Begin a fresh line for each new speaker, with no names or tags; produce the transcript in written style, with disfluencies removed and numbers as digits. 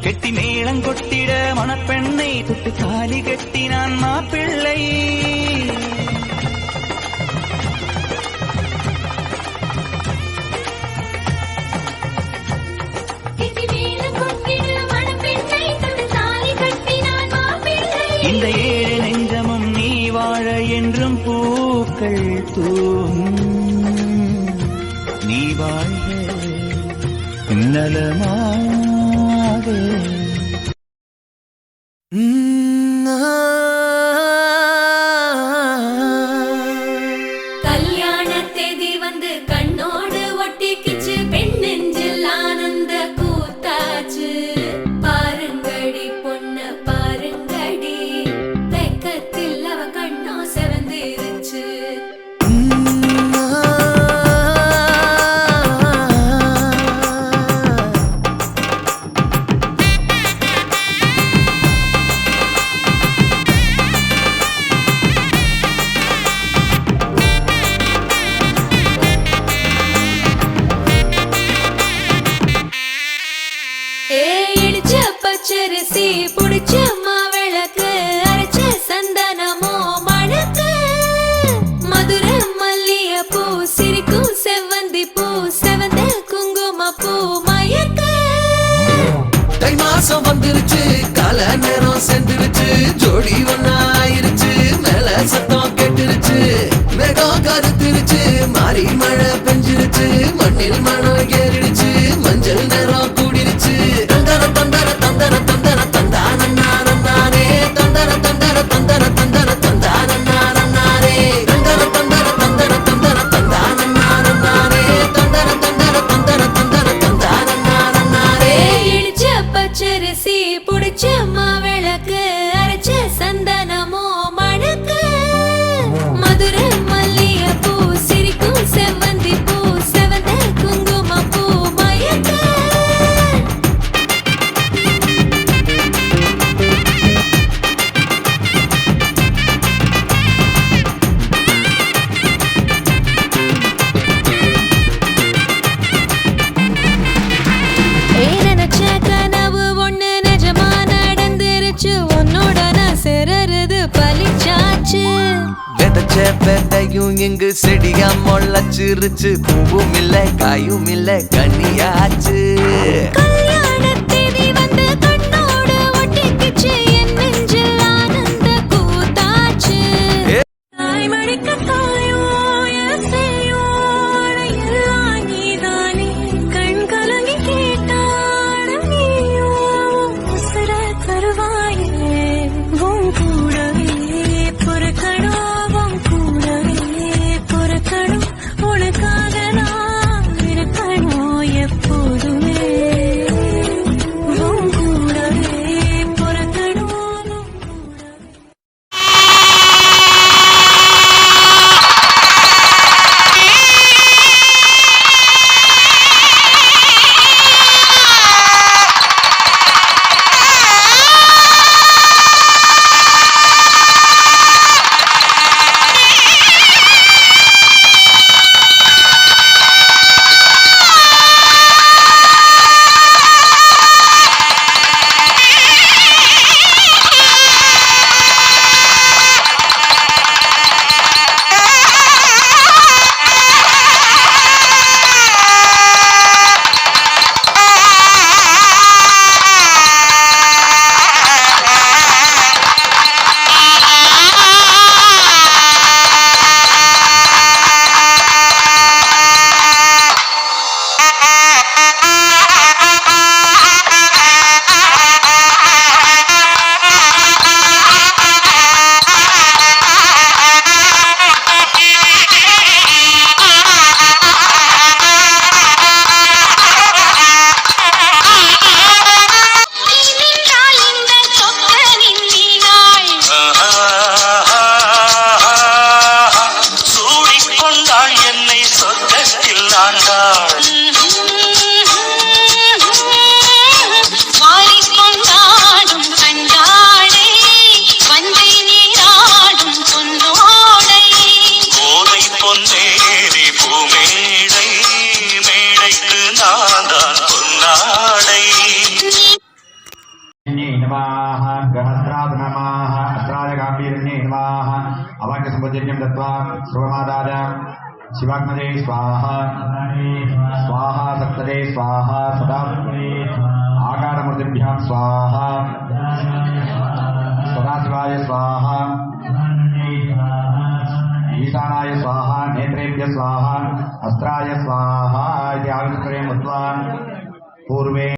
கெட்டி மேளங்கொட்டிட மணப்பெண்ணை தொட்டு தாலி கட்டினான் மாப்பிள்ளை. இந்த ஏழு நெஞ்சமும் நீ வாழ என்றும் பூக்கள் தூவும். நீ வாழ்க நலமாக.
கல்யாண தேதி வந்து கண்ணோடு ஒட்டிக்கிச்சு, பெண் நெஞ்சில் ஆனந்த கூத்தாச்சு. பாருங்கடி பொண்ண பாருங்கடி, வெக்கத்தில் அவ கண்ணோ செவந்திருச்சு. இடிச்ச பச்சரிசி புடிச்ச மாவிளக்கு, அரைச்ச சந்தனமோ மணக்கு. மதுர மல்லிய பூ சிரிக்கும் செவ்வந்தி பூ, செவந்த குங்கும பூ மயக்க.
தை மாசம் வந்துருச்சு, கால நேரம் சென்றுருச்சு, ஜோடி ஒன்னாயிருச்சு, மேல சத்தம் கேட்டுருச்சு. மேகம் கருத்துருச்சு, மாறி மழை பெஞ்சிருச்சு, மண்ணில் மனம் ஏறிடுச்சு, மஞ்சள் நேரம் கூடிருச்சு. தந்தர தந்தர தந்தர தந்தர தந்தானே, தந்தர தந்தர தந்தர தந்தர தந்தானே, தந்தர தந்தர தந்தர தந்தர தந்தானே, தந்தர தந்தர தந்தர தந்தர தந்தானே.
இடிச்ச பச்சரிசி புடிச்ச மாவிளக்கு, அரைச்ச சந்தனமோ மணக்கு. மதுர மல்லிய பூ சிரிக்கும் செவ்வந்தி பூ, செவந்த குங்கும பூ மயக்க. நினைச்ச கனவு ஒண்ணு நிஜமா நடந்துருச்சு, உன்னோட நான் சேரறது பலிச்சாச்சு.
விதைச்ச விதையும் இங்கு செடியா முளைச்சிருச்சு, பூவும் இல்ல காயும் இல்ல கனியாச்சு.
கல்யாண தேதி வந்து கண்ணோடு ஒட்டிக்கிச்சு, என் நெஞ்சில் ஆனந்த கூத்தாச்சு. தாய்மடிக்க தாயோ எசையோ எல்லாம் நீதானே, கண் கலங்கி கேட்டாட நீயோ உசுர தருவாயே. உன் கூடவே பொறுக்கணும், உன் கூடவே பொறுக்கணும், உனக்காக நான் இருக்கணும் எப்போதுமே.
पूजन्यं दत्वा सर्वमादाय शिवाग्नदे स्वाहा स्वाहा सप्तदे स्वाहा सदा आकारमूर्तिभ्यां स्वाहा सदाशिवाय स्वाहा ईशानाय स्वाहा नेत्रेभ्य स्वाहा अस्त्राय स्वाहा इति आविष्करेण पूर्वे